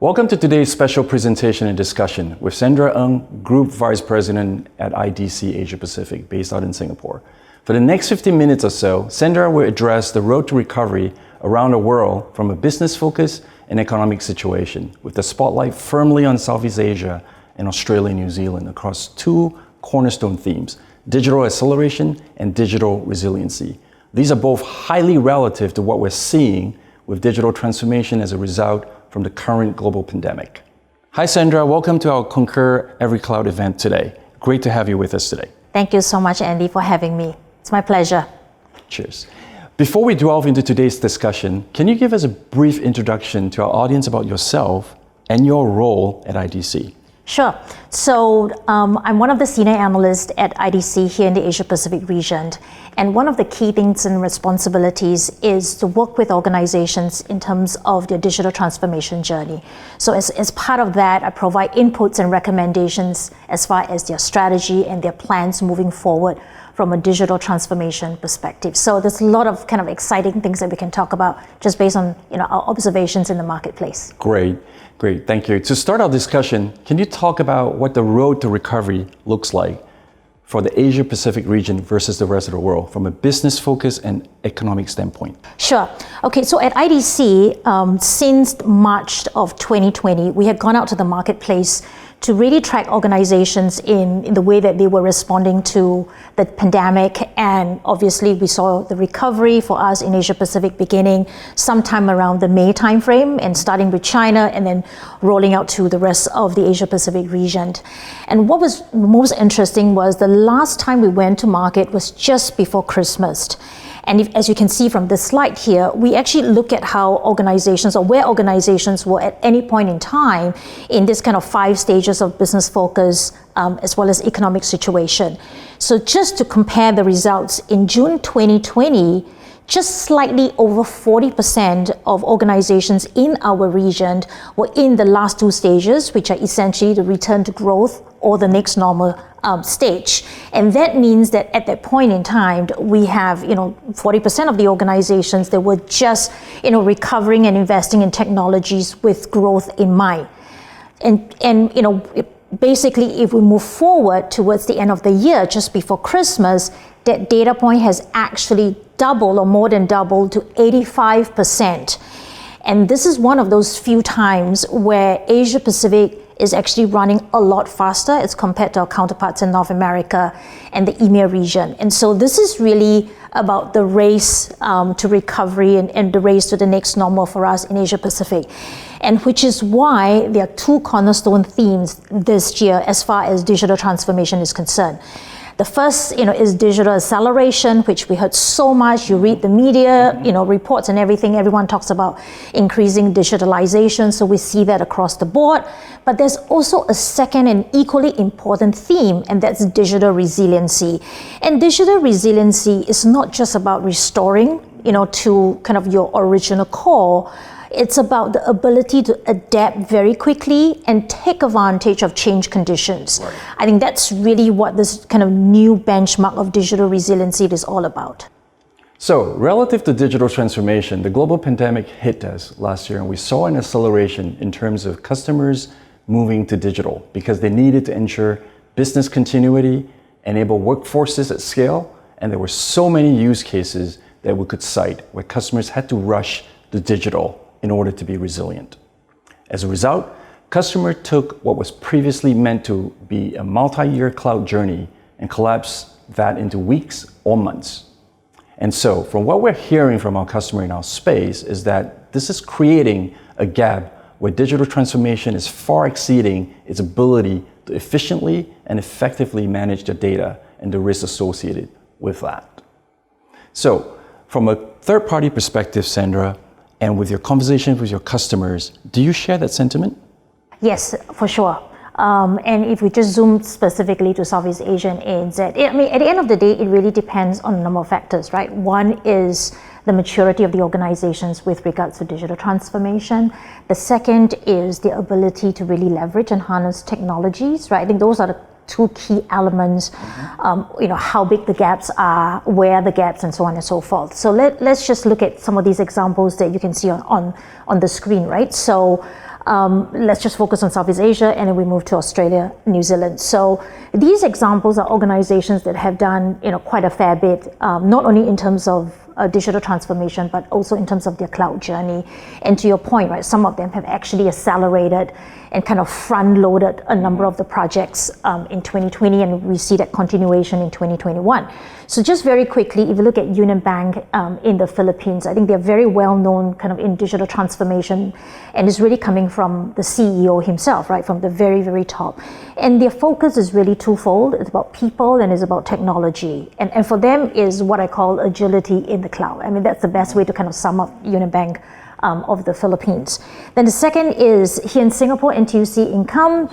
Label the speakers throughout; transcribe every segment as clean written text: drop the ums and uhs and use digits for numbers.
Speaker 1: Welcome to today's special presentation and discussion with Sandra Ng, Group Vice President at IDC Asia Pacific, based out in Singapore. For the next 15 minutes or so, Sandra will address the road to recovery around the world from a business focus and economic situation, with the spotlight firmly on Southeast Asia and Australia and New Zealand across two cornerstone themes: digital acceleration and digital resiliency. These are both highly relative to what we're seeing with digital transformation as a result from the current global pandemic. Hi Sandra, welcome to our Conquer Every Cloud event today. Great to have you with us today.
Speaker 2: Thank you so much, Andy, for having me. It's my pleasure.
Speaker 1: Cheers. Before we delve into today's discussion, can you give us a brief introduction to our audience about yourself and your role at IDC?
Speaker 2: Sure. So I'm one of the senior analysts at IDC here in the Asia Pacific region. And one of the key things and responsibilities is to work with organizations in terms of their digital transformation journey. So as part of that, I provide inputs and recommendations as far as their strategy and their plans moving forward from a digital transformation perspective. So there's a lot of kind of exciting things that we can talk about just based on our observations in the marketplace.
Speaker 1: Great, thank you. To start our discussion, can you talk about what the road to recovery looks like for the Asia Pacific region versus the rest of the world from a business focus and economic standpoint?
Speaker 2: Sure. Okay, so at IDC, since March of 2020, we had gone out to the marketplace to really track organizations in the way that they were responding to the pandemic. And obviously we saw the recovery for us in Asia Pacific beginning sometime around the May timeframe and starting with China and then rolling out to the rest of the Asia Pacific region. And what was most interesting was the last time we went to market was just before Christmas. And as you can see from this slide here, we actually look at how organizations or where organizations were at any point in time in this kind of 5 stages of business focus as well as economic situation. So just to compare the results, in June 2020, just slightly over 40% of organizations in our region were in the last 2 stages, which are essentially the return to growth or the next normal stage. And that means that at that point in time, we have 40% of the organizations that were just recovering and investing in technologies with growth in mind. And basically, if we move forward towards the end of the year, just before Christmas, that data point has actually doubled or more than doubled to 85%. And this is one of those few times where Asia Pacific is actually running a lot faster as compared to our counterparts in North America and the EMEA region. And so this is really about the race to recovery and the race to the next normal for us in Asia Pacific. And which is why there are 2 cornerstone themes this year as far as digital transformation is concerned. The first, is digital acceleration, which we heard so much. You read the media, reports and everything. Everyone talks about increasing digitalization. So we see that across the board. But there's also a second and equally important theme, and that's digital resiliency. And digital resiliency is not just about restoring, to kind of your original core. It's about the ability to adapt very quickly and take advantage of change conditions. Right. I think that's really what this kind of new benchmark of digital resiliency is all about.
Speaker 1: So, relative to digital transformation, the global pandemic hit us last year and we saw an acceleration in terms of customers moving to digital because they needed to ensure business continuity, enable workforces at scale, and there were so many use cases that we could cite where customers had to rush to digital in order to be resilient. As a result, customers took what was previously meant to be a multi-year cloud journey and collapsed that into weeks or months. And so, from what we're hearing from our customer in our space is that this is creating a gap where digital transformation is far exceeding its ability to efficiently and effectively manage the data and the risks associated with that. So, from a third-party perspective, Sandra, and with your conversations with your customers, do you share that sentiment?
Speaker 2: Yes, for sure. And if we just zoom specifically to Southeast Asia and ANZ, at the end of the day, it really depends on a number of factors, right? One is the maturity of the organizations with regards to digital transformation. The second is the ability to really leverage and harness technologies, right? I think those are the 2 key elements, how big the gaps are, where are the gaps, and so on and so forth. So let's just look at some of these examples that you can see on the screen, right? So Let's just focus on Southeast Asia, and then we move to Australia, New Zealand. So these examples are organizations that have done quite a fair bit, not only in terms of digital transformation, but also in terms of their cloud journey. And to your point, right, some of them have actually accelerated and kind of front-loaded a number of the projects in 2020, and we see that continuation in 2021. So just very quickly, if you look at Union Bank in the Philippines, I think they're very well known kind of in digital transformation, and it's really coming from the CEO himself, right, from the very, very top. And their focus is really twofold. It's about people and it's about technology. And for them is what I call agility in the cloud. I mean, that's the best way to kind of sum up Union Bank of the Philippines. Then the second is here in Singapore, NTUC Income.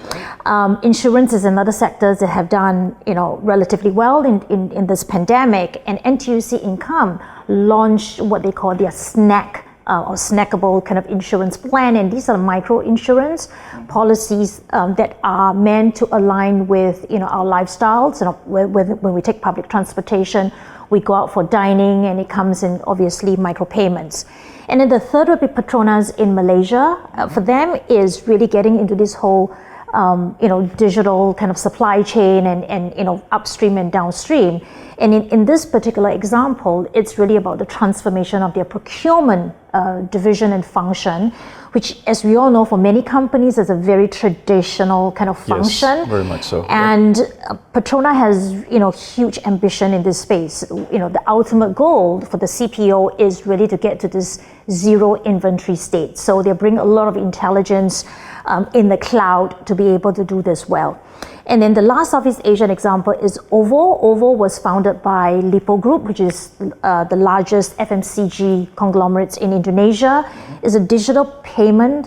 Speaker 2: Insurance is another sector that have done relatively well in this pandemic. And NTUC Income launched what they call their snack or snackable kind of insurance plan, and these are micro insurance policies that are meant to align with our lifestyles. When we take public transportation, we go out for dining, and it comes in obviously micro payments. And then the third would be Petronas in Malaysia. For them is really getting into this whole digital kind of supply chain and upstream and downstream. And in this particular example, it's really about the transformation of their procurement division and function, which, as we all know, for many companies is a very traditional kind of function.
Speaker 1: Yes, very much so.
Speaker 2: And Petrona has huge ambition in this space. The ultimate goal for the CPO is really to get to this zero inventory state. So they bring a lot of intelligence in the cloud to be able to do this well. And then the last Southeast Asian example is OVO. OVO was founded by Lipo Group, which is the largest FMCG conglomerates in Indonesia. It's a digital payment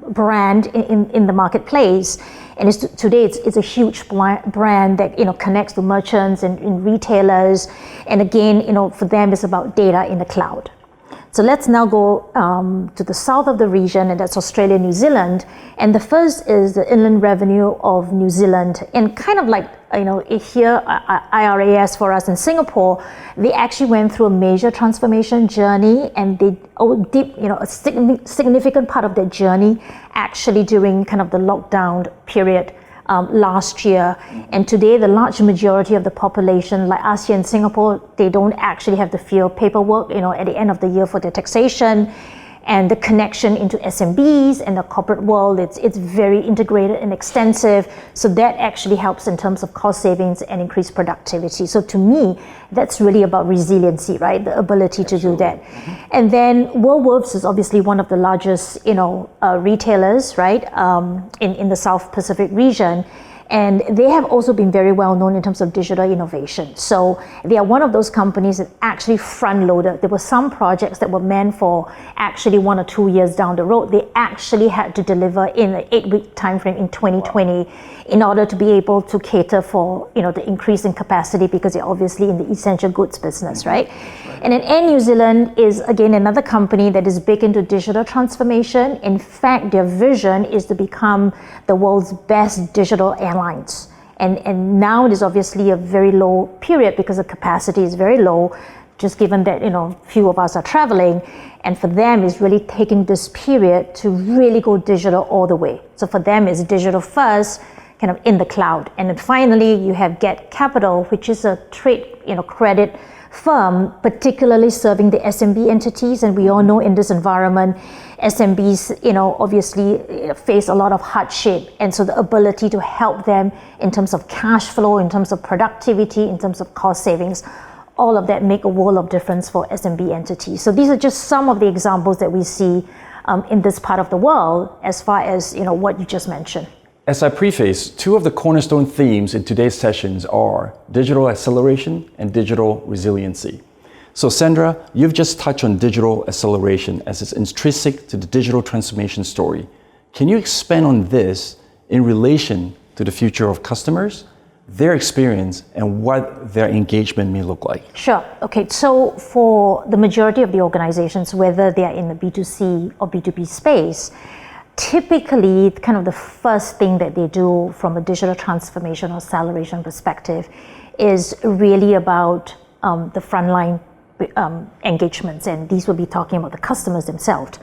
Speaker 2: brand in the marketplace. And today it's a huge brand that connects to merchants and retailers. And again, for them, it's about data in the cloud. So let's now go to the south of the region, and that's Australia, New Zealand. And the first is the inland revenue of New Zealand. And kind of like, here, IRAS for us in Singapore, they actually went through a major transformation journey, and they did, a significant part of their journey actually during kind of the lockdown period last year. And today, the large majority of the population, like us here in Singapore, they don't actually have to fill paperwork, at the end of the year for their taxation. And the connection into SMBs and the corporate world, it's very integrated and extensive. So that actually helps in terms of cost savings and increased productivity. So to me, that's really about resiliency, right? The ability to do that. And then Woolworths is obviously one of the largest, retailers, right, in the South Pacific region. And they have also been very well known in terms of digital innovation. So they are one of those companies that actually front-loaded. There were some projects that were meant for actually 1 or 2 years down the road. They actually had to deliver in an 8-week timeframe in 2020 in order to be able to cater for the increase in capacity, because they're obviously in the essential goods business, right? And then Air New Zealand is again another company that is big into digital transformation. In fact, their vision is to become the world's best digital airlines. And now it is obviously a very low period because the capacity is very low, just given that few of us are traveling. And for them, it's really taking this period to really go digital all the way. So for them, it's digital first, kind of in the cloud. And then finally, you have Get Capital, which is a trade credit firm, particularly serving the SMB entities. And we all know in this environment, SMBs, obviously face a lot of hardship. And so the ability to help them in terms of cash flow, in terms of productivity, in terms of cost savings, all of that make a world of difference for SMB entities. So these are just some of the examples that we see in this part of the world as far as what you just mentioned.
Speaker 1: As I preface, two of the cornerstone themes in today's sessions are digital acceleration and digital resiliency. So Sandra, you've just touched on digital acceleration as it's intrinsic to the digital transformation story. Can you expand on this in relation to the future of customers, their experience, and what their engagement may look like?
Speaker 2: Sure. Okay. So for the majority of the organizations, whether they are in the B2C or B2B space, typically, kind of the first thing that they do from a digital transformation or acceleration perspective is really about the frontline engagements, and these will be talking about the customers themselves.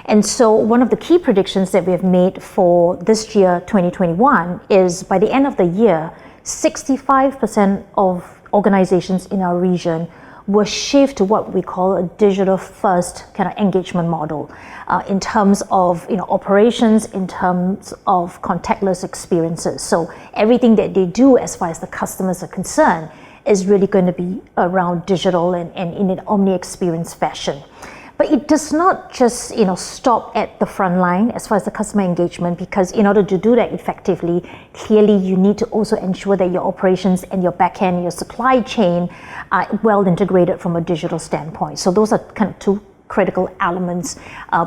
Speaker 2: And so one of the key predictions that we have made for this year, 2021, is by the end of the year, 65% of organizations in our region will shift to what we call a digital-first kind of engagement model in terms of operations, in terms of contactless experiences. So everything that they do as far as the customers are concerned is really going to be around digital and in an omni-experience fashion. But it does not just stop at the front line as far as the customer engagement, because in order to do that effectively, clearly you need to also ensure that your operations and your back-end, your supply chain are well integrated from a digital standpoint. So those are kind of two critical elements,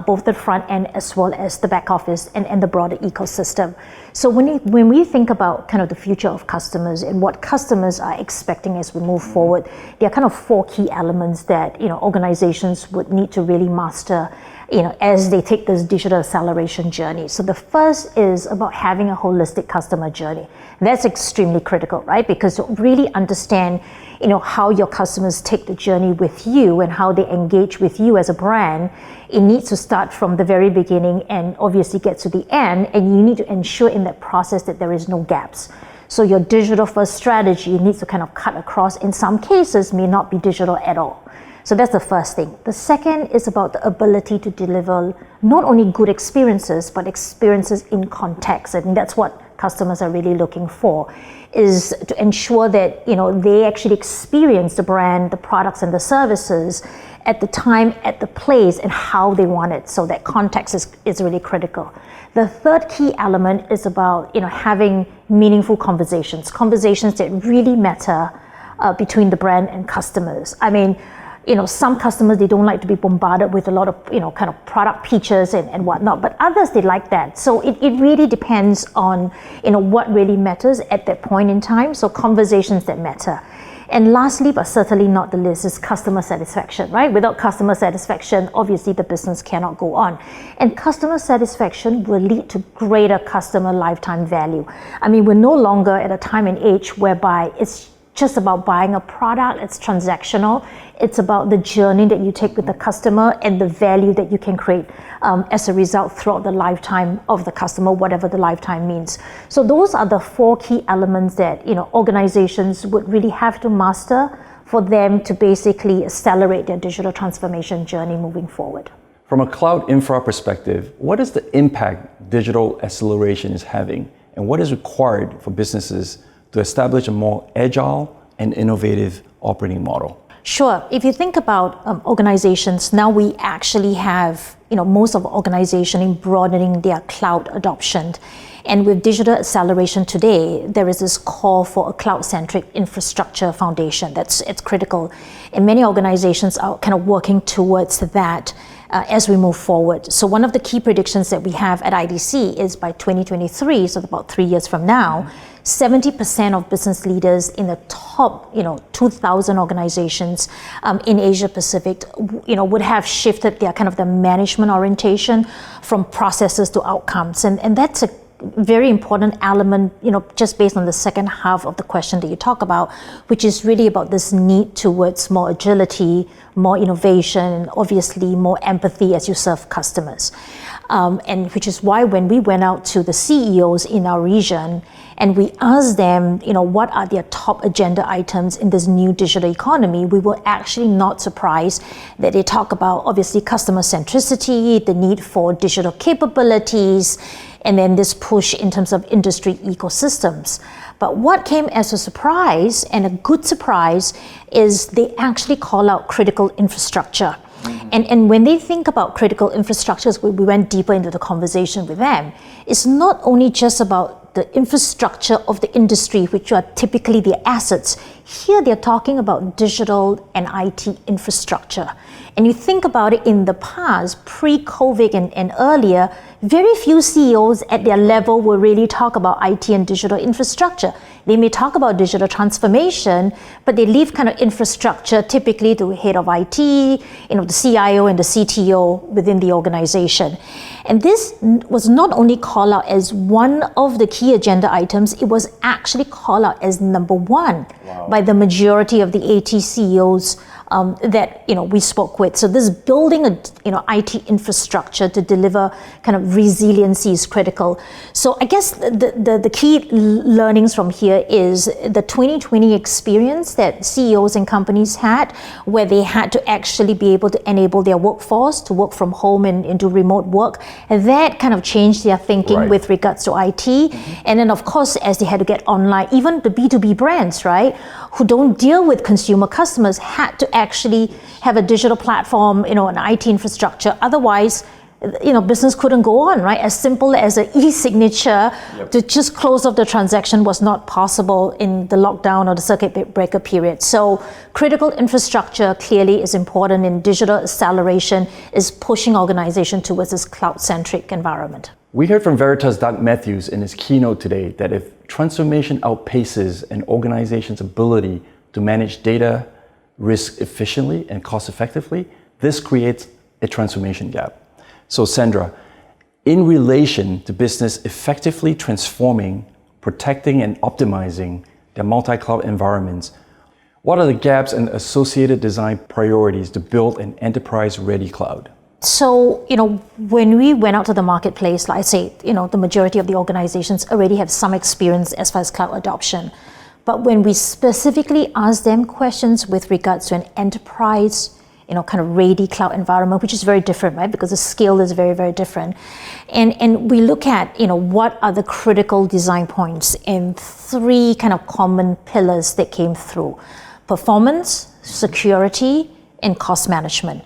Speaker 2: both the front end as well as the back office and the broader ecosystem. So when we think about kind of the future of customers and what customers are expecting as we move forward, there are kind of four key elements that organizations would need to really master as they take this digital acceleration journey. So the first is about having a holistic customer journey. That's extremely critical, right? Because to really understand how your customers take the journey with you and how they engage with you as a brand, it needs to start from the very beginning and obviously get to the end, and you need to ensure in that process that there is no gaps. So your digital first strategy needs to kind of cut across. In some cases, may not be digital at all. So that's the first thing. The second is about the ability to deliver not only good experiences, but experiences in context. And that's what customers are really looking for, is to ensure that they actually experience the brand, the products and the services at the time, at the place, and how they want it. So that context is really critical. The third key element is about having meaningful conversations that really matter between the brand and customers. I mean, some customers, they don't like to be bombarded with a lot of, kind of product pitches and whatnot, but others, they like that. So it really depends on, what really matters at that point in time. So conversations that matter. And lastly, but certainly not the least, is customer satisfaction, right? Without customer satisfaction, obviously the business cannot go on. And customer satisfaction will lead to greater customer lifetime value. I mean, we're no longer at a time and age whereby it's just about buying a product, it's transactional. It's about the journey that you take with the customer and the value that you can create as a result throughout the lifetime of the customer, whatever the lifetime means. So those are the four key elements that organizations would really have to master for them to basically accelerate their digital transformation journey moving forward.
Speaker 1: From a cloud infra perspective, what is the impact digital acceleration is having, and what is required for businesses to establish a more agile and innovative operating model?
Speaker 2: Sure. If you think about organizations, now we actually have, most of organizations in broadening their cloud adoption. And with digital acceleration today, there is this call for a cloud-centric infrastructure foundation. It's critical. And many organizations are kind of working towards that as we move forward. So one of the key predictions that we have at IDC is by 2023, so about 3 years from now, 70% of business leaders in the top, 2,000 organizations in Asia Pacific, would have shifted their kind of the management orientation from processes to outcomes, and that's a very important element, just based on the second half of the question that you talk about, which is really about this need towards more agility, more innovation, and obviously more empathy as you serve customers. And which is why when we went out to the CEOs in our region and we asked them, what are their top agenda items in this new digital economy, we were actually not surprised that they talk about obviously customer centricity, the need for digital capabilities, and then this push in terms of industry ecosystems. But what came as a surprise, and a good surprise, is they actually call out critical infrastructure. And when they think about critical infrastructures, we went deeper into the conversation with them. It's not only just about the infrastructure of the industry, which are typically the assets. Here they're talking about digital and IT infrastructure. And you think about it, in the past, pre-COVID and earlier, very few CEOs at their level will really talk about IT and digital infrastructure. They may talk about digital transformation, but they leave kind of infrastructure typically to head of IT, the CIO and the CTO within the organization. And this was not only called out as one of the key agenda items, it was actually called out as number one by the majority of the AT CEOs that we spoke with. So this building a IT infrastructure to deliver kind of resiliency is critical. So I guess the key learnings from here is the 2020 experience that CEOs and companies had, where they had to actually be able to enable their workforce to work from home and into remote work. And that kind of changed their thinking with regards to IT. And then of course, as they had to get online, even the B2B brands, right, who don't deal with consumer customers had to actually have a digital platform, an IT infrastructure. Otherwise, business couldn't go on, right? As simple as an e-signature to just close off the transaction was not possible in the lockdown or the circuit breaker period. So critical infrastructure clearly is important, and digital acceleration is pushing organizations towards this cloud-centric environment.
Speaker 1: We heard from Veritas' Doug Matthews in his keynote today that if transformation outpaces an organization's ability to manage data risk efficiently and cost effectively, this creates a transformation gap. So Sandra, in relation to business effectively transforming, protecting and optimizing their multi-cloud environments, what are the gaps and associated design priorities to build an enterprise-ready cloud?
Speaker 2: So, when we went out to the marketplace, like I say, the majority of the organizations already have some experience as far as cloud adoption. But when we specifically asked them questions with regards to an enterprise kind of ready cloud environment, which is very different, right? Because the scale is very, very different. And we look at, what are the critical design points and three kind of common pillars that came through: performance, security, and cost management.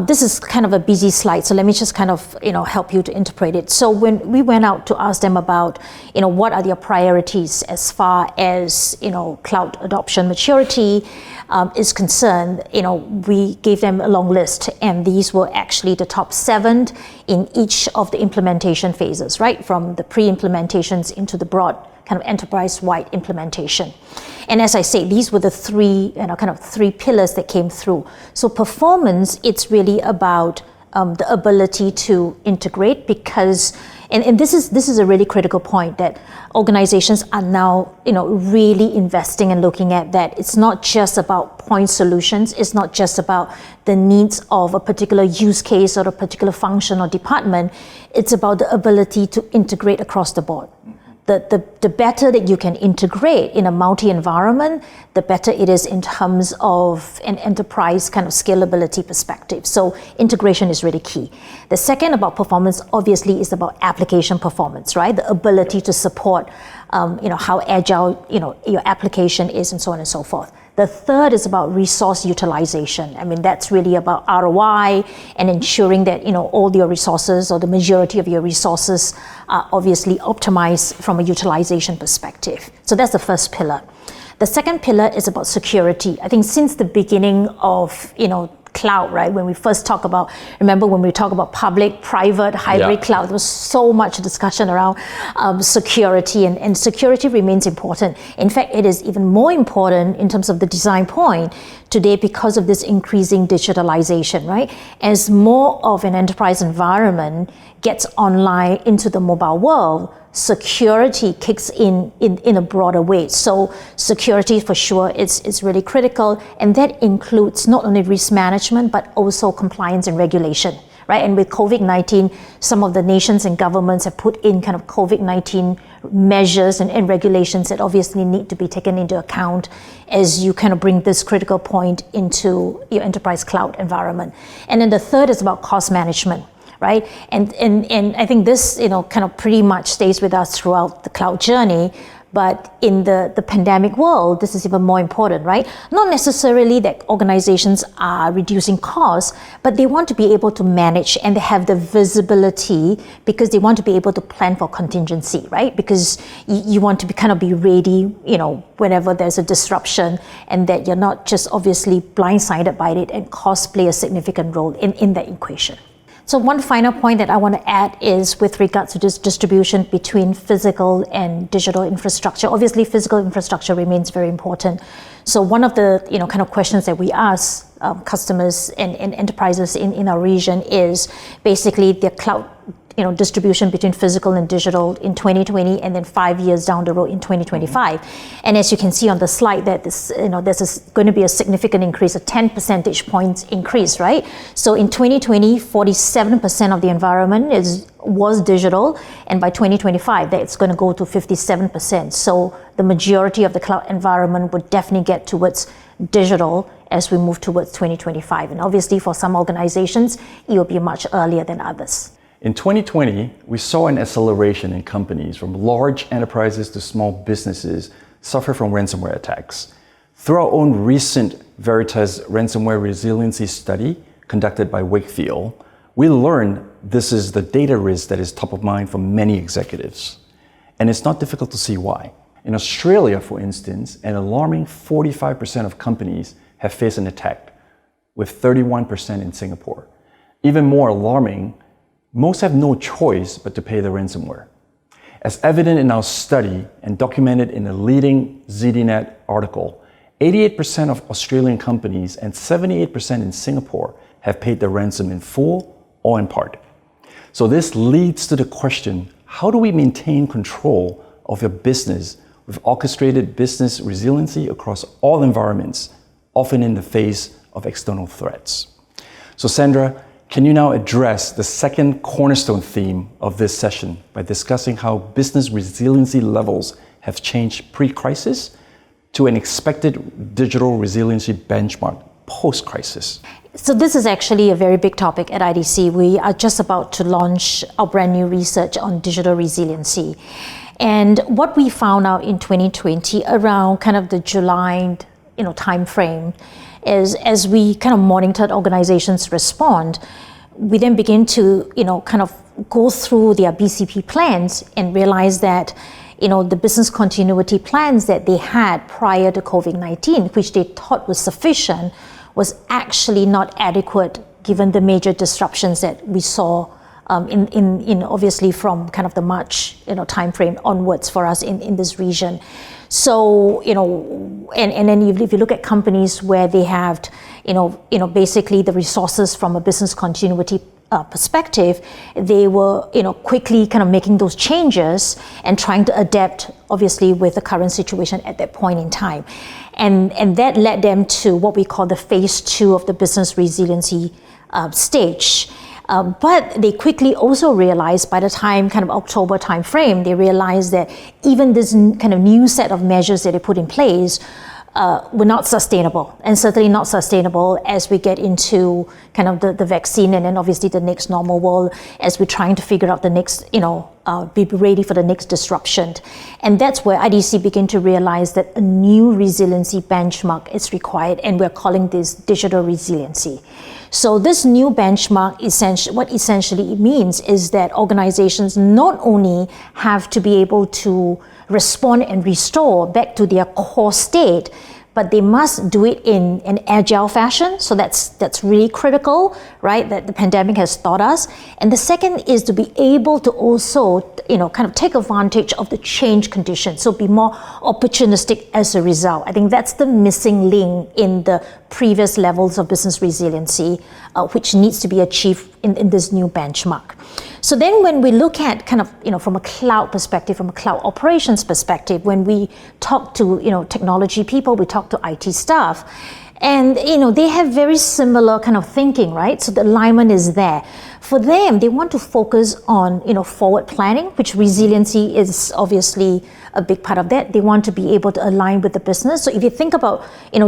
Speaker 2: This is kind of a busy slide, so let me just kind of help you to interpret it. So when we went out to ask them about what are their priorities as far as cloud adoption maturity is concerned, we gave them a long list, and these were actually the top 7 in each of the implementation phases, right? From the pre-implementations into the broad kind of enterprise-wide implementation. And as I say, these were the three pillars that came through. So performance, it's really about the ability to integrate, because, and this is a really critical point that organizations are now really investing and looking at, that it's not just about point solutions, it's not just about the needs of a particular use case or a particular function or department, it's about the ability to integrate across the board. The better that you can integrate in a multi-environment, the better it is in terms of an enterprise kind of scalability perspective. So integration is really key. The second about performance, obviously, is about application performance, right? The ability to support, how agile, your application is, and so on and so forth. The third is about resource utilization. I mean, that's really about ROI and ensuring that, all your resources or the majority of your resources are obviously optimized from a utilization perspective. So that's the first pillar. The second pillar is about security. I think since the beginning of, cloud, right? When we first remember when we talk about public, private, hybrid cloud, there was so much discussion around security, and security remains important. In fact, it is even more important in terms of the design point today because of this increasing digitalization, right? As more of an enterprise environment gets online into the mobile world, security kicks in a broader way. So security for sure is really critical, and that includes not only risk management but also compliance and regulation, right? And with COVID-19, some of the nations and governments have put in kind of COVID-19 measures and regulations that obviously need to be taken into account as you kind of bring this critical point into your enterprise cloud environment. And then the third is about cost management, right? And I think this, kind of pretty much stays with us throughout the cloud journey. But in the pandemic world, this is even more important, right? Not necessarily that organizations are reducing costs, but they want to be able to manage, and they have the visibility because they want to be able to plan for contingency, right? Because you want to be ready, whenever there's a disruption, and that you're not just obviously blindsided by it, and costs play a significant role in that equation. So one final point that I want to add is with regards to this distribution between physical and digital infrastructure. Obviously, physical infrastructure remains very important. So one of the kind of questions that we ask customers and enterprises in our region is basically their cloud distribution between physical and digital in 2020, and then 5 years down the road in 2025. And as you can see on the slide, that there's going to be a significant increase, a 10 percentage points increase, right? So in 2020, 47% of the environment was digital, and by 2025, that's going to go to 57%. So the majority of the cloud environment would definitely get towards digital as we move towards 2025. And obviously for some organizations, it will be much earlier than others.
Speaker 1: In 2020, we saw an acceleration in companies from large enterprises to small businesses suffer from ransomware attacks. Through our own recent Veritas ransomware resiliency study conducted by Wakefield, we learned this is the data risk that is top of mind for many executives. And it's not difficult to see why. In Australia, for instance, an alarming 45% of companies have faced an attack, with 31% in Singapore. Even more alarming, most have no choice but to pay the ransomware. As evident in our study and documented in a leading ZDNet article, 88% of Australian companies and 78% in Singapore have paid the ransom in full or in part. So this leads to the question, how do we maintain control of your business with orchestrated business resiliency across all environments, often in the face of external threats? So Sandra, can you now address the second cornerstone theme of this session by discussing how business resiliency levels have changed pre-crisis to an expected digital resiliency benchmark post-crisis?
Speaker 2: So this is actually a very big topic at IDC. We are just about to launch our brand new research on digital resiliency. And what we found out in 2020 around kind of the July time frame is, as we kind of monitored organizations respond, we then begin to kind of go through their BCP plans and realize that the business continuity plans that they had prior to COVID-19, which they thought was sufficient, was actually not adequate given the major disruptions that we saw in obviously from kind of the March timeframe onwards for us in this region. So and then if you look at companies where they have basically the resources from a business continuity perspective, they were quickly kind of making those changes and trying to adapt obviously with the current situation at that point in time. And that led them to what we call the phase 2 of the business resiliency stage. But they quickly also realized by the time kind of October timeframe, they realized that even this kind of new set of measures that they put in place were not sustainable, and certainly not sustainable as we get into kind of the vaccine and then obviously the next normal world as we're trying to figure out the next, be ready for the next disruption. And that's where IDC began to realize that a new resiliency benchmark is required, and we're calling this digital resiliency. So this new benchmark, what essentially it means is that organizations not only have to be able to respond and restore back to their core state, but they must do it in an agile fashion. So that's really critical, right? That the pandemic has taught us. And the second is to be able to also, kind of take advantage of the change conditions. So be more opportunistic as a result. I think that's the missing link in the previous levels of business resiliency, which needs to be achieved in this new benchmark. So then when we look at kind of, from a cloud perspective, from a cloud operations perspective, when we talk to, technology people, we talk to IT staff, and, they have very similar kind of thinking, right? So the alignment is there. For them, they want to focus on, forward planning, which resiliency is obviously a big part of that. They want to be able to align with the business. So if you think about,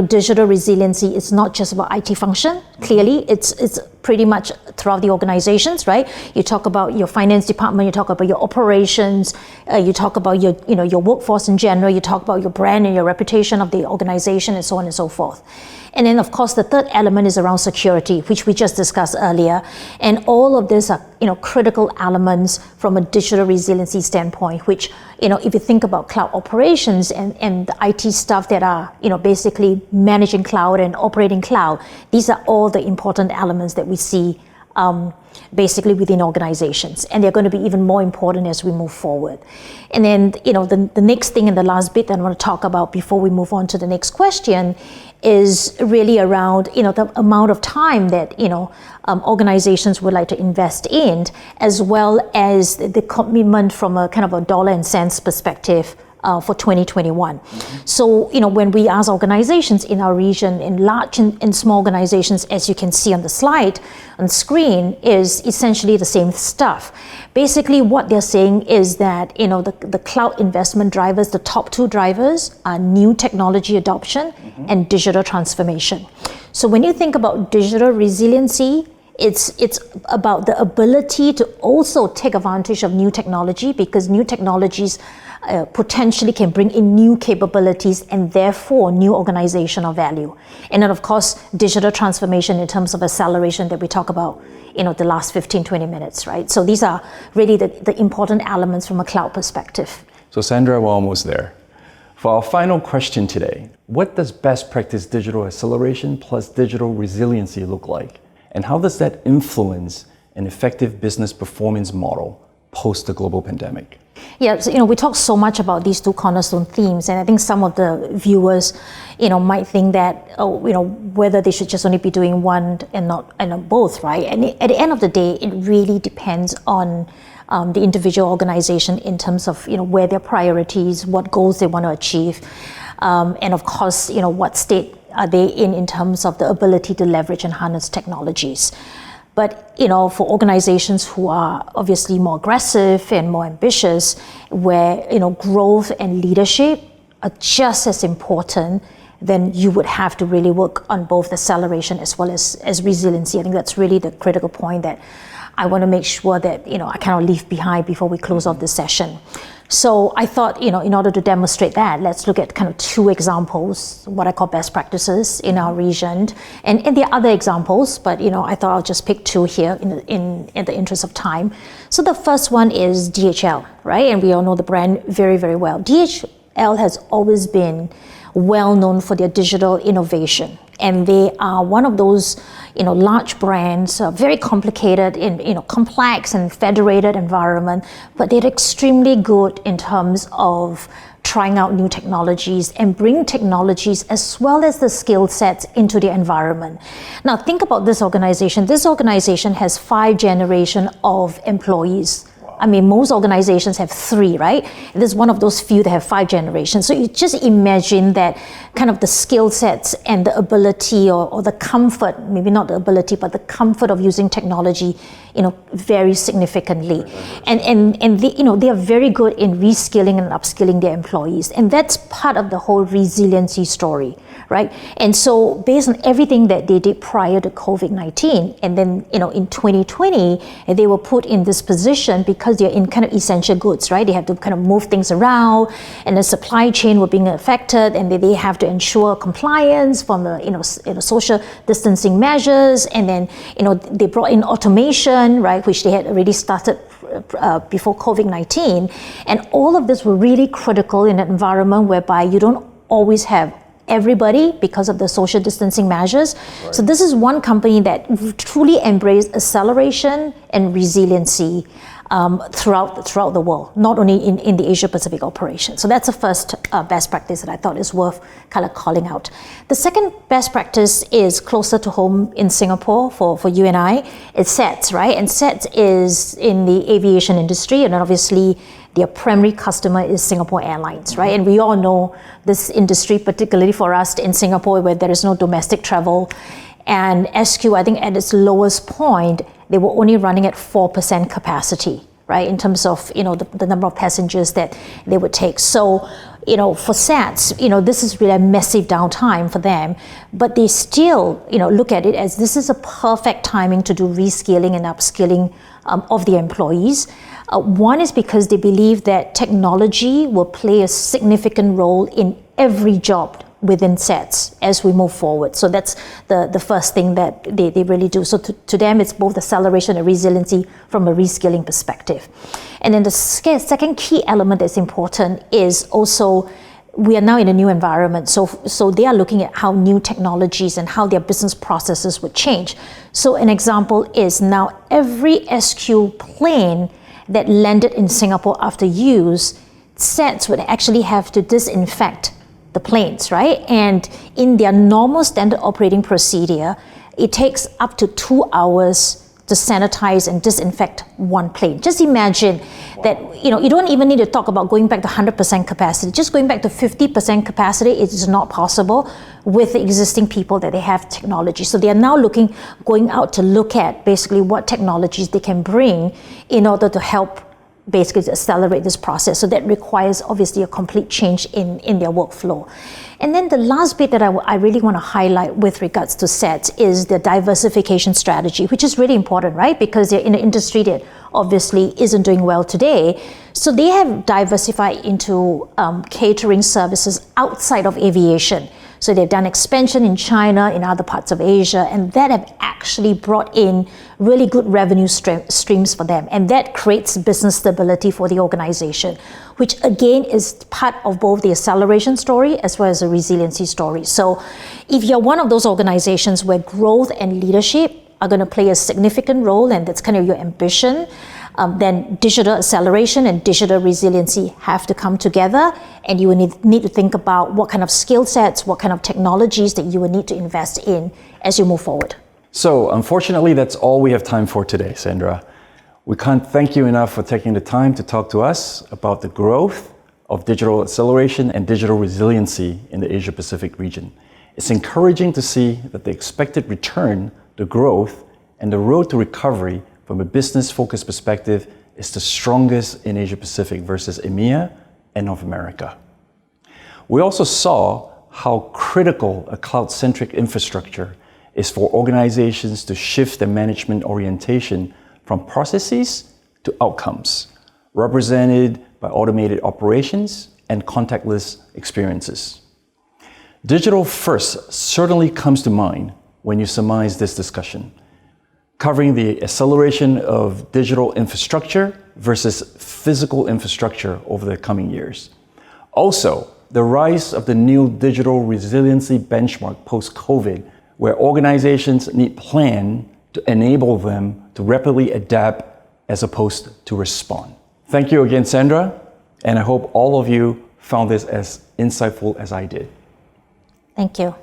Speaker 2: digital resiliency, it's not just about IT function. Clearly, it's pretty much throughout the organizations, right? You talk about your finance department, you talk about your operations, you talk about your, your workforce in general, you talk about your brand and your reputation of the organization, and so on and so forth. And then, of course, the third element is around security, which we just discussed earlier. And all of these are, critical elements from a digital resiliency standpoint, which, if you think about cloud operations and the IT staff that are, basically managing cloud and operating cloud, these are all the important elements that we see basically within organizations, and they're going to be even more important as we move forward. And then, the next thing and the last bit that I want to talk about before we move on to the next question is really around, the amount of time that, organizations would like to invest in, as well as the commitment from a kind of a dollar and cents perspective for 2021. So, when we ask organizations in our region, in large and small organizations, as you can see on the slide on screen, is essentially the same stuff. Basically, what they're saying is that, the cloud investment drivers, the top two drivers are new technology adoption and digital transformation. So when you think about digital resiliency, it's about the ability to also take advantage of new technology, because new technologies potentially can bring in new capabilities and therefore new organizational value. And then of course, digital transformation in terms of acceleration that we talk about, the last 15-20 minutes, right? So these are really the important elements from a cloud perspective.
Speaker 1: So Sandra, we're almost there. For our final question today, what does best practice digital acceleration plus digital resiliency look like? And how does that influence an effective business performance model post the global pandemic?
Speaker 2: Yeah, so, we talk so much about these two cornerstone themes, and I think some of the viewers, might think that, whether they should just only be doing one and not both, right? And at the end of the day, it really depends on the individual organization in terms of, where their priorities, what goals they want to achieve, and of course, what state are they in terms of the ability to leverage and harness technologies. But, for organizations who are obviously more aggressive and more ambitious, where, growth and leadership are just as important, then you would have to really work on both acceleration as well as resiliency. I think that's really the critical point that I want to make sure that, I cannot leave behind before we close off this session. So I thought, in order to demonstrate that, let's look at kind of two examples, what I call best practices in our region. And there are other examples, but, I thought I'll just pick two here in the interest of time. So the first one is DHL, right? And we all know the brand very, very well. DHL has always been well known for their digital innovation. And they are one of those, large brands, very complicated in, complex and federated environment, but they're extremely good in terms of trying out new technologies and bring technologies as well as the skill sets into the environment. Now, think about this organization. This organization has 5 generations of employees. I mean, most organizations have 3, right? This is one of those few that have 5 generations. So you just imagine that kind of the skill sets and the ability or the comfort, maybe not the ability, but the comfort of using technology, very significantly. And they, they are very good in reskilling and upskilling their employees. And that's part of the whole resiliency story, right? And so based on everything that they did prior to COVID-19, and then, in 2020, they were put in this position because they're in kind of essential goods, right? They have to kind of move things around, and the supply chain were being affected, and they have to ensure compliance from the, social distancing measures, and then, they brought in automation, right, which they had already started before COVID-19, and all of this were really critical in an environment whereby you don't always have everybody because of the social distancing measures. Right. So this is one company that truly embraced acceleration and resiliency throughout the world, not only in the Asia Pacific operation. So that's the first best practice that I thought is worth kind of calling out. The second best practice is closer to home in Singapore for you and I. It's SATS, right? And SATS is in the aviation industry, and obviously their primary customer is Singapore Airlines, right? And we all know this industry, particularly for us in Singapore, where there is no domestic travel. And SQ, I think at its lowest point, they were only running at 4% capacity, right? In terms of, the number of passengers that they would take. So, for SATS, this is really a massive downtime for them, but they still, look at it as this is a perfect timing to do reskilling and upskilling of the employees. One is because they believe that technology will play a significant role in every job within SATS as we move forward. So that's the first thing that they really do. So to them, it's both acceleration and resiliency from a reskilling perspective. And then the second key element that's important is also we are now in a new environment. So they are looking at how new technologies and how their business processes would change. So an example is now every SQ plane that landed in Singapore after use, SETs would actually have to disinfect the planes, right? And in their normal standard operating procedure, it takes up to 2 hours to sanitize and disinfect one plane. Just imagine that, you don't even need to talk about going back to 100% capacity. Just going back to 50% capacity is not possible with the existing people that they have technology. So they are now going out to look at basically what technologies they can bring in order to help basically to accelerate this process. So that requires obviously a complete change in their workflow. And then the last bit that I really want to highlight with regards to SETs is the diversification strategy, which is really important, right? Because they're in an industry that obviously isn't doing well today. So they have diversified into catering services outside of aviation. So they've done expansion in China, in other parts of Asia, and that have actually brought in really good revenue streams for them. And that creates business stability for the organization, which again is part of both the acceleration story as well as the resiliency story. So if you're one of those organizations where growth and leadership are going to play a significant role, and that's kind of your ambition, then digital acceleration and digital resiliency have to come together, and you will need to think about what kind of skill sets, what kind of technologies that you will need to invest in as you move forward.
Speaker 1: So unfortunately, that's all we have time for today, Sandra. We can't thank you enough for taking the time to talk to us about the growth of digital acceleration and digital resiliency in the Asia Pacific region. It's encouraging to see that the expected return to growth and the road to recovery from a business-focused perspective is the strongest in Asia Pacific versus EMEA and North America. We also saw how critical a cloud-centric infrastructure is for organizations to shift their management orientation from processes to outcomes, represented by automated operations and contactless experiences. Digital first certainly comes to mind when you surmise this discussion, covering the acceleration of digital infrastructure versus physical infrastructure over the coming years. Also, the rise of the new digital resiliency benchmark post-COVID, where organizations need plan to enable them to rapidly adapt as opposed to respond. Thank you again, Sandra, and I hope all of you found this as insightful as I did.
Speaker 2: Thank you.